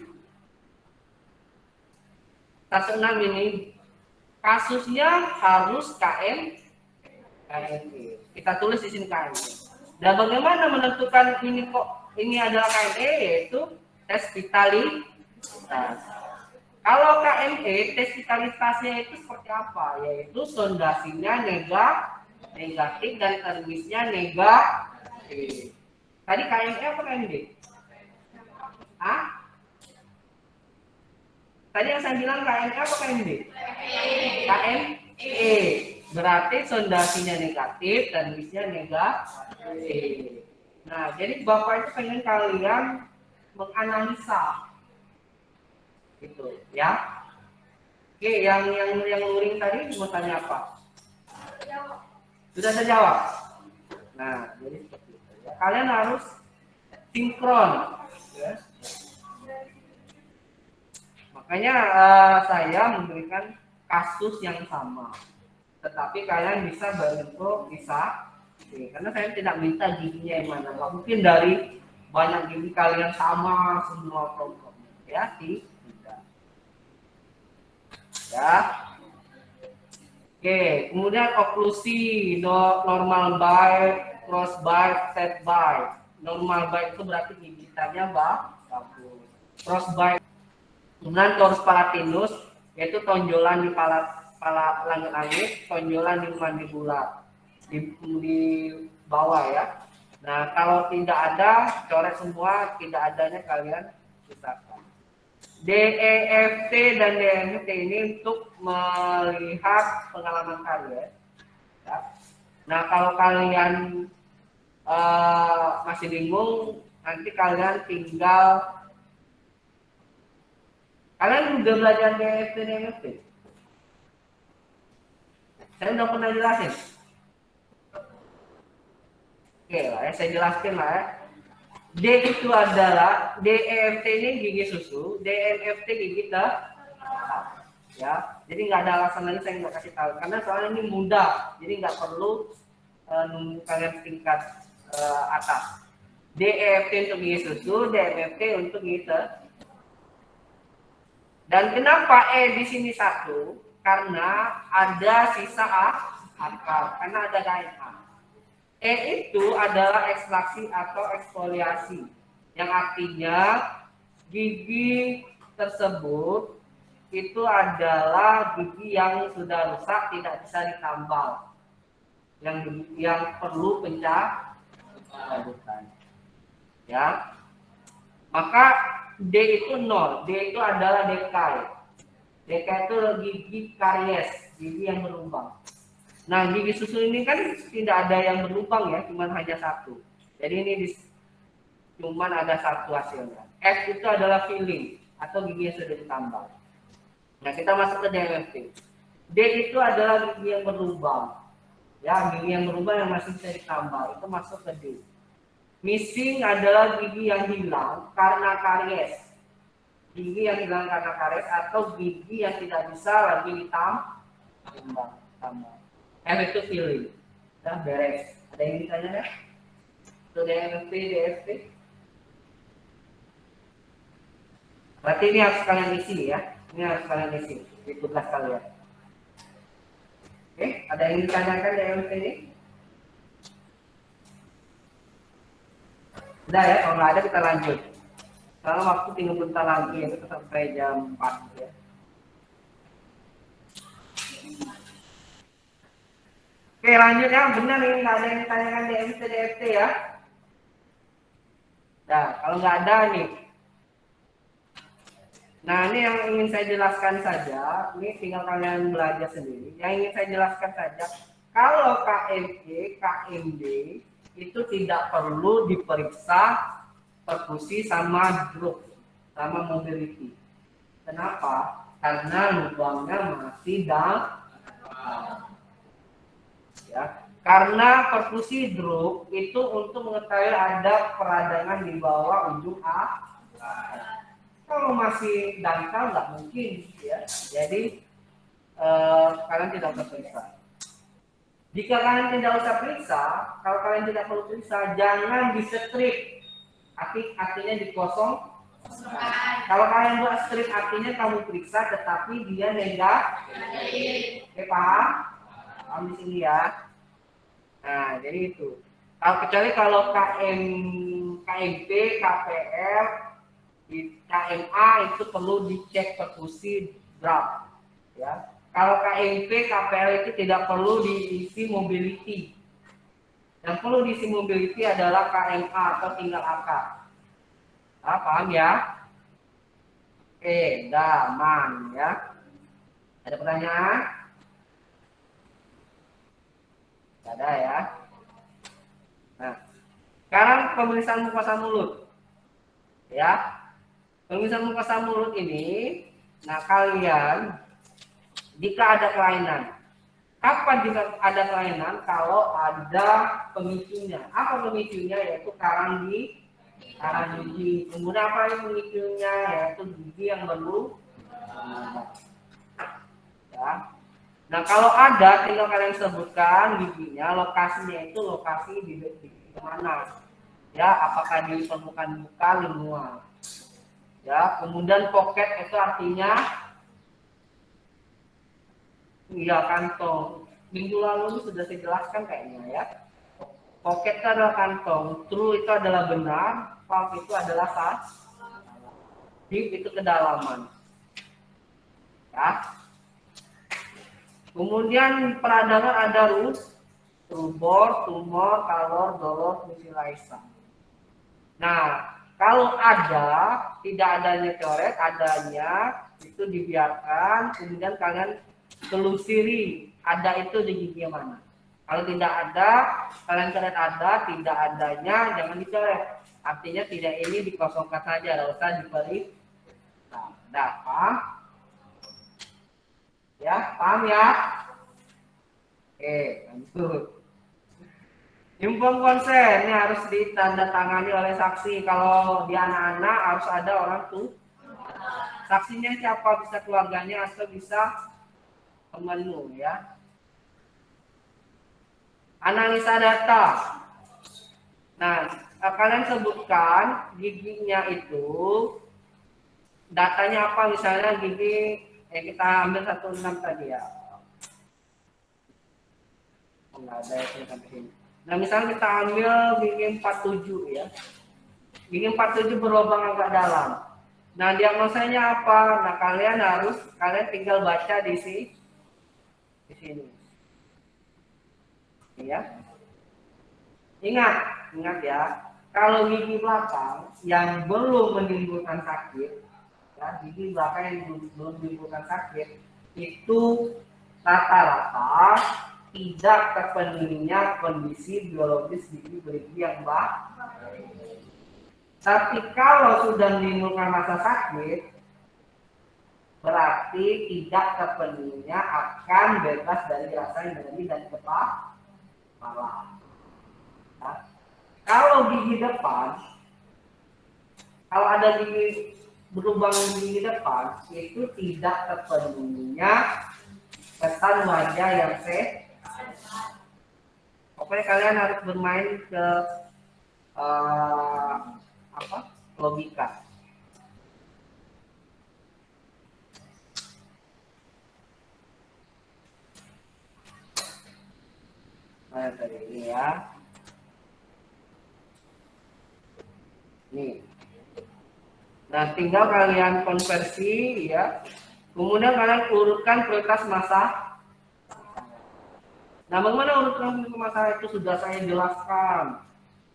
kasusnya harus KME. Kita tulis di sini KME. Dan bagaimana menentukan ini adalah KME, yaitu tes vitalitas. Kalau KME, tes vitalitasnya itu seperti apa? Yaitu sondasinya negatif dan termisnya negatif. Tadi KME apa KMD? Tadi yang saya bilang KME apa KMD? KME. Berarti sondasinya negatif dan termisnya negatif. Nah, jadi Bapak itu pengen kalian menganalisa. Gitu ya. Oke, yang luring tadi mau tanya apa? Sudah saya jawab. Nah, jadi seperti itu ya. Kalian harus sinkron ya. Makanya saya memberikan kasus yang sama. Tetapi kalian bisa karena saya tidak minta giginya yang mana. Nggak mungkin dari banyak gigi kalian sama semua program. Ya, ya. Oke, kemudian oklusi, normal bite, cross bite, set bite. Normal bite itu berarti gigitannya bagus. Cross bite, kemudian torus palatinus, yaitu tonjolan di pala langit-langit, tonjolan di mandibula di bawah ya. Nah, kalau tidak ada, coret semua, tidak adanya kalian pisahkan. DEFT dan DMT ini untuk melihat pengalaman kalian. Ya. Nah, kalau kalian masih bingung, nanti kalian udah belajar DEFT dan DMT. Saya udah pernah jelasin. Oke lah ya, saya jelaskan lah ya. D itu adalah DEFT ini gigi susu, DMFT gigi ya. Jadi nggak ada alasan lagi saya nggak kasih tahu. Karena soalnya ini mudah, jadi nggak perlu nunggu kalian tingkat atas. DEFT untuk gigi susu, DMFT untuk gigi dan kenapa di sini 1? Karena ada sisa akar, karena ada KNA. Itu adalah ekstraksi atau eksfoliasi, yang artinya gigi tersebut itu adalah gigi yang sudah rusak, tidak bisa ditambal, yang perlu pencabutan. Ya, maka D itu 0, D itu adalah dekai. Dekai itu gigi karies, gigi yang berlubang. Nah, gigi susu ini kan tidak ada yang berlubang ya, cuma hanya 1. Jadi ini cuma ada 1 hasilnya. F itu adalah filling atau gigi yang sudah ditambal. Nah, kita masuk ke DMFT. D itu adalah gigi yang berlubang. Ya, gigi yang berlubang yang masih bisa ditambal, itu masuk ke D. Missing adalah gigi yang hilang karena karies. Gigi yang hilang karena karies atau gigi yang tidak bisa lagi ditambal. F itu filling. Nah, beres. Ada yang ditanya ya? Itu DMFT, DFT. Berarti ini harus kalian isi ya. Ini harus kalian isi di tugas kalian. Oke, ada yang ditanyakan DMFT ini? Udah ya, kalau nggak ada kita lanjut. Karena waktu tinggal bentar lagi ya, kita sampai jam 4 ya. Oke, lanjut ya. Benar ini nggak ada yang ditanyakan DMFT, DFT ya. Nah, kalau nggak ada nih. Nah, ini yang ingin saya jelaskan saja. Ini tinggal kalian belajar sendiri. Yang ingin saya jelaskan saja, kalau KME, KMD itu tidak perlu diperiksa perkusi sama drop, sama mobility. Kenapa? Karena lubangnya masih dalam. Ya, karena perkusi drop itu untuk mengetahui ada peradangan di bawah ujung A. Kalau masih dangkal nggak mungkin, ya. Jadi kalian tidak usah periksa. Jika kalian tidak usah periksa, kalau kalian tidak perlu periksa, jangan di strip. Artinya dikosong. Kalau kalian buat strip, artinya kamu periksa, tetapi dia negatif. Oke, paham? Paham di sini ya. Nah, jadi itu. Kecuali kalau KMP, KPL, KMA itu perlu dicek perkusi draft. Ya. Kalau KMP, KPL itu tidak perlu diisi mobility. Yang perlu diisi mobility adalah KMA atau tinggal akar. Nah, paham ya? Oke, daman ya. Ada pertanyaan? Tidak ada ya. Nah, sekarang pemeriksaan mukosa mulut. Ya. Pemeriksaan mukosa mulut ini, nah kalian jika ada kelainan. Kapan jika ada kelainan? Kalau ada pemicunya. Apa pemicunya? Yaitu karang gigi. Kemudian apa yang pemicunya? Yaitu gigi yang berlubang. Ya. Nah, kalau ada, tinggal kalian sebutkan giginya, lokasinya itu lokasi di mana? Ya, apakah di permukaan muka, lingual. Ya, kemudian pocket itu artinya iya, kantong. Minggu lalu sudah saya jelaskan kayaknya ya. Pocket itu adalah kantong, true itu adalah benar, false itu adalah salah. Deep itu kedalaman. Ya. Kemudian peradangan ada rubor, tumor, kalor, dolor, fungsi laisa. Nah, kalau ada, tidak adanya coret, adanya itu dibiarkan, kemudian kalian telusuri ada itu di gigi mana. Kalau tidak ada, kalian coret ada, tidak adanya jangan dicoret. Artinya tidak ini dikosongkan saja, tidak usah diperiksa. Nah, paham? Ya, paham ya? Oke, lanjut. Nyumbang konsen ini harus ditandatangani oleh saksi. Kalau di anak-anak harus ada orang tuh. Saksinya siapa? Bisa keluarganya atau bisa menu ya. Analisa data. Nah, kalian sebutkan giginya itu datanya apa, misalnya gigi kita ambil 16 tadi ya. Enggak ada yang sampai sini. Nah, misalnya kita ambil gigi 47 ya. Gigi 47 berlubang agak dalam. Nah, diagnosanya apa? Nah, kalian tinggal baca di sini. Ya. Ingat ya. Kalau gigi belakang yang belum menimbulkan sakit, ya, gigi belakang yang belum menimbulkan sakit, itu rata-rata tidak terpenuhinya kondisi biologis gigi bergigi yang baik. Tapi kalau sudah menimbulkan rasa sakit, berarti tidak terpenuhinya akan bebas dari rasa nyeri dan kepala. Nah, kalau gigi depan, kalau ada gigi berlubang gigi depan, itu tidak terpenuhinya kesan wajah yang sehat. Pokoknya kalian harus bermain ke logika. Nah, tadi ini ya. Nih. Nah, tinggal kalian konversi ya. Kemudian kalian urutkan prioritas masa. Nah, bagaimana urutan masalah itu sudah saya jelaskan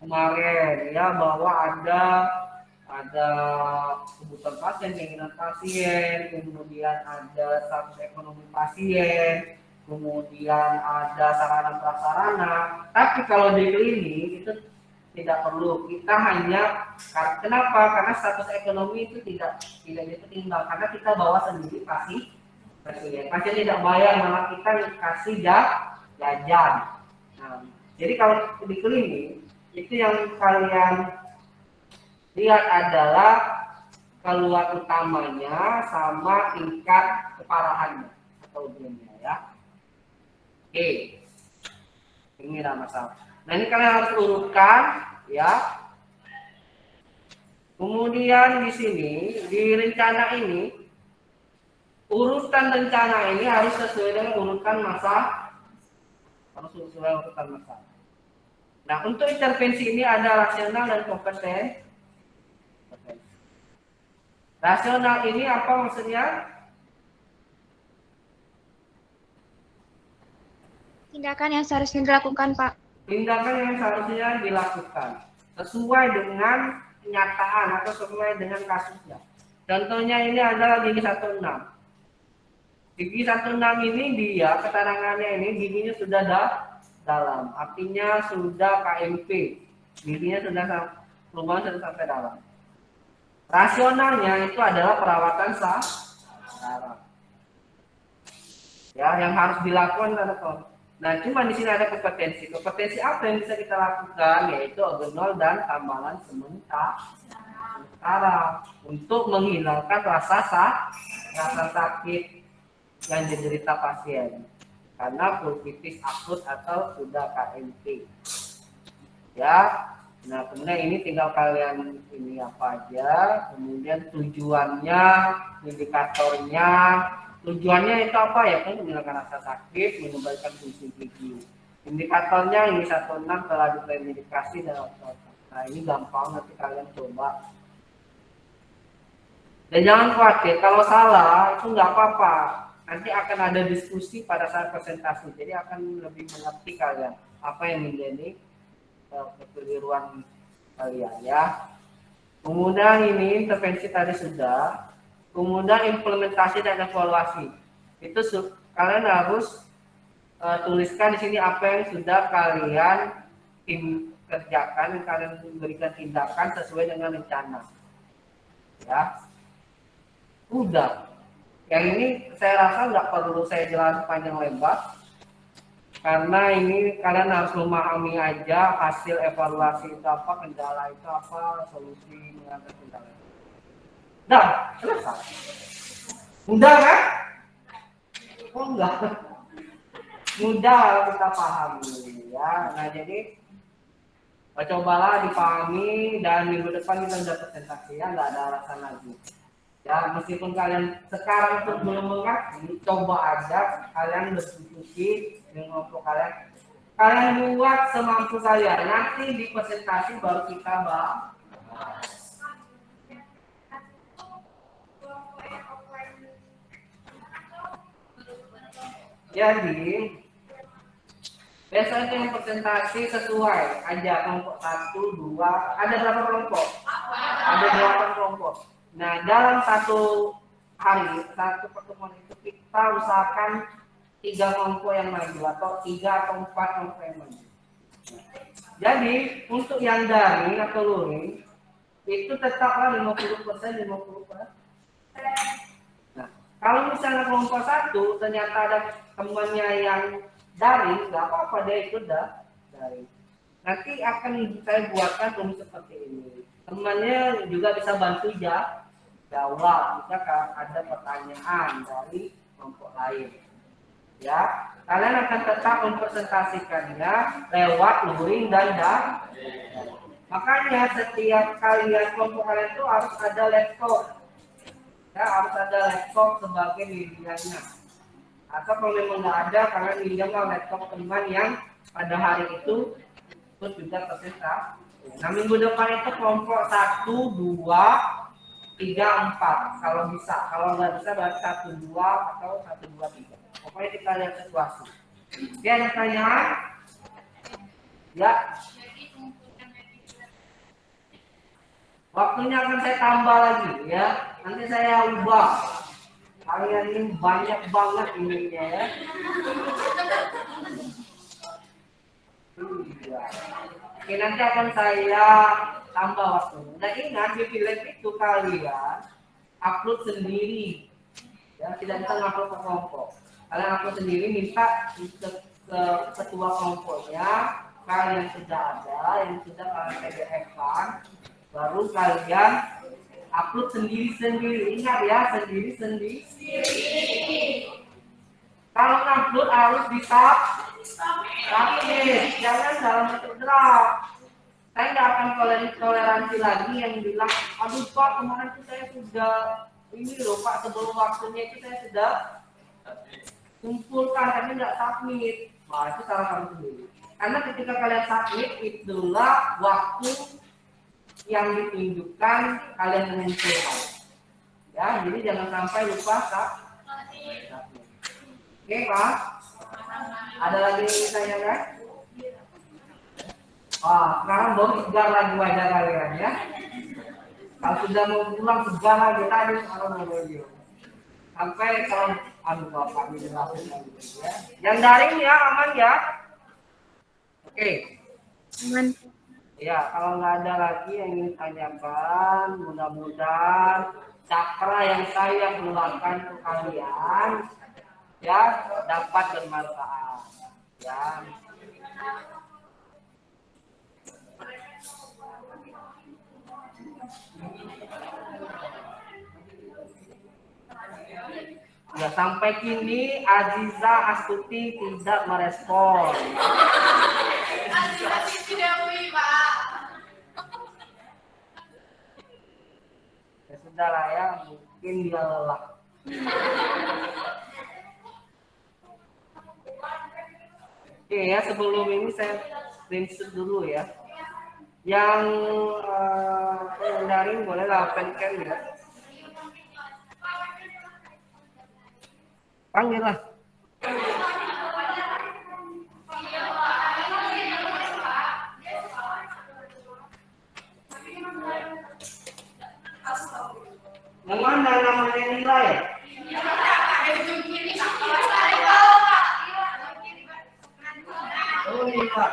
kemarin ya, bahwa ada kebutuhan pasien, keinginan pasien, kemudian ada status ekonomi pasien, kemudian ada sarana prasarana. Tapi kalau di klinik itu tidak perlu. Kita hanya, kenapa? Karena status ekonomi itu tidak dipertimbang, karena kita bawa sendiri pasien. Pasien tidak bayar, malah kita kasih jajan. Nah, jadi kalau di klinik itu yang kalian lihat adalah keluar utamanya sama tingkat keparahannya atau ujiannya ya. Oke, ini tidak masalah. Nah, ini kalian harus urutkan ya. Kemudian di sini di rencana ini, urutan rencana ini harus sesuai dengan urutan masa. Nah, untuk intervensi ini ada rasional dan kompeten. Rasional ini apa maksudnya? Tindakan yang seharusnya dilakukan, Pak. Tindakan yang seharusnya dilakukan sesuai dengan kenyataan atau sesuai dengan kasusnya. Contohnya ini adalah gigi 16. Gigi 16 ini dia keterangannya ini giginya sudah dalam, artinya sudah KMP, giginya sudah perubahan sudah sampai dalam. Rasionalnya itu adalah perawatan saraf. Ya, yang harus dilakukan adalah. Nah, cuma di sini ada kompetensi. Kompetensi apa yang bisa kita lakukan? Yaitu organol dan tambalan sementara untuk menghilangkan rasa sakit yang diderita pasien karena pulpitis akut atau sudah KMP. Ya. Nah, kemudian ini tinggal kalian ini apa aja, kemudian tujuannya, indikatornya. Tujuannya itu apa ya? Kan menghilangkan rasa sakit, mengembalikan fungsi gigi. Indikatornya ini 16 telah dipremedikasi dan nah, ini gampang, nanti kalian coba. Dan jangan khawatir kalau salah itu nggak apa-apa. Nanti akan ada diskusi pada saat presentasi. Jadi akan lebih mengerti kalian apa yang menjadi kekeliruan kalian ya. Kemudian ini intervensi tadi sudah. Kemudian implementasi dan evaluasi. Itu kalian harus tuliskan di sini apa yang sudah kalian kerjakan, kalian berikan tindakan sesuai dengan rencana. Ya. Udah. Yang ini saya rasa nggak perlu saya jelaskan panjang lebar. Karena ini kalian harus memahami aja hasil evaluasi itu apa, kendala itu apa, solusi mengatasi kendala. Dah, selesai. Mudah kan? Oh enggak, mudah kalau kita pahami ya. Nah jadi cobalah dipahami dan minggu depan kita sudah presentasi ya, nggak ada alasan lagi. Ya meskipun kalian sekarang pun belum mengerti, coba aja kalian berdiskusi dengan kelompok kalian. Kalian buat semampu kalian. Nanti di presentasi baru kita bahas. Jadi biasanya yang presentasi sesuai aja kelompok 1, 2, ada berapa kelompok? Ada 8 kelompok. Nah dalam satu hari, satu pertemuan itu kita usahakan 3 kelompok yang maju atau 3 atau 4 kelompok yang maju. Jadi untuk yang daring atau luring itu tetaplah 50%. Nah, kalau misalnya kelompok 1 ternyata ada temannya yang daring, nggak apa-apa dia ikut daring. Nanti akan saya buatkan rumus seperti ini. Temannya juga bisa bantu jawab jika ada pertanyaan dari kelompok lain. Ya, kalian akan tetap mempresentasikannya lewat luring dan daring. Makanya setiap kalian kelompok kalian itu harus ada laptop. Ya, harus ada laptop sebagai medianya. Atau kalau memang nggak ada, kalian pinjamlah laptop teman yang pada hari itu terus juga presentasi. Nah minggu depan itu kelompok 1, 2, 3, 4 kalau bisa. Kalau nggak bisa berarti 1, 2 atau 1, 2, 3. Pokoknya kita lihat situasi. Oke, ada pertanyaan? Ya. Waktunya akan saya tambah lagi ya. Nanti saya ubah. Kalian ini banyak banget ininya ya. Iya. Oke, nanti akan saya tambah waktu. Nah ingat di Village itu kalian upload sendiri. Ya, tidak bisa ngupload ke kelompok. Kalian upload sendiri, minta ke ketua kelompoknya kalian sudah ada, yang sudah kalian PDF-kan, baru kalian upload sendiri-sendiri. Ingat ya, sendiri-sendiri. Kalau upload harus submit, jangan dalam bentuk draft. Saya nggak akan toleransi lagi yang bilang, aduh Pak, kemarin itu saya sudah ini loh Pak, sebelum waktunya itu saya sudah kumpulkan, tapi nggak submit. Nah, itu salah kamu sendiri. Karena ketika kalian submit, itulah waktu yang ditunjukkan kalian mengumpulkan. Ya, jadi jangan sampai lupa submit. Oke Pak, ada lagi yang ingin ditanyakan? Sekarang baru segar lagi wajah kalian ya. Kalau sudah mau pulang segar lagi tadi sekarang mau lagi. Sampai kalau bapak dijelasin ya. Yang daring ya aman ya. Oke. Aman. Ya kalau nggak ada lagi yang ingin tanyakan, mudah-mudahan cakra yang saya keluarkan ke kalian ya dapat bermanfaat. Ya. Ya, sampai kini Aziza Astuti tidak merespon. Ya sudah lah ya, mungkin dia lelah. Oke ya, sebelum ini saya screenshot dulu ya. Yang daring bolehlah open cam ya. Panggil lah. Yang mana namanya nilai? Oh iya.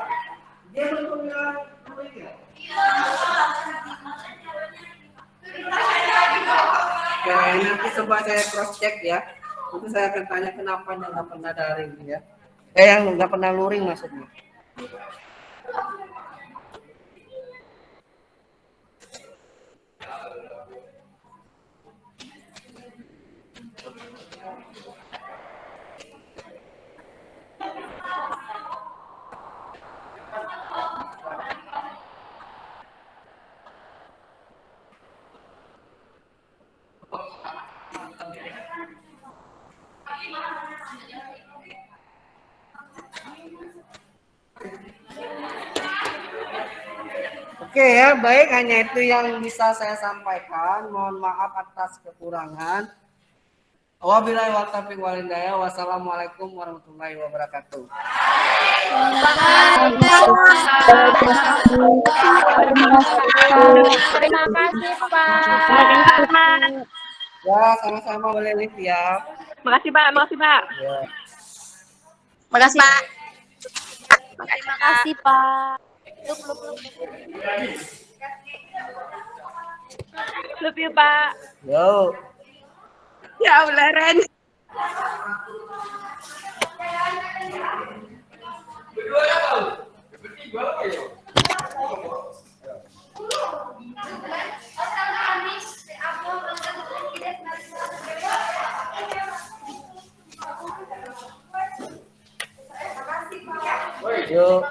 Dia belum punya duit ya? Oke, nanti coba saya cross check ya. Itu saya akan tanya kenapa yang nggak pernah daring ya. Yang nggak pernah luring maksudnya. Oke ya, baik, hanya itu yang bisa saya sampaikan. Mohon maaf atas kekurangan. Wabillahi taufiq wal hidayah. Wassalamualaikum warahmatullahi wabarakatuh. Terima kasih, Pak. Ya, sama-sama boleh Liv ya. Makasih, Pak. Makasih, Pak. Ya. Makasih, Pak. Terima kasih, Pak. Love you, Pak. Yo. Ya Allah, Ren. Yo.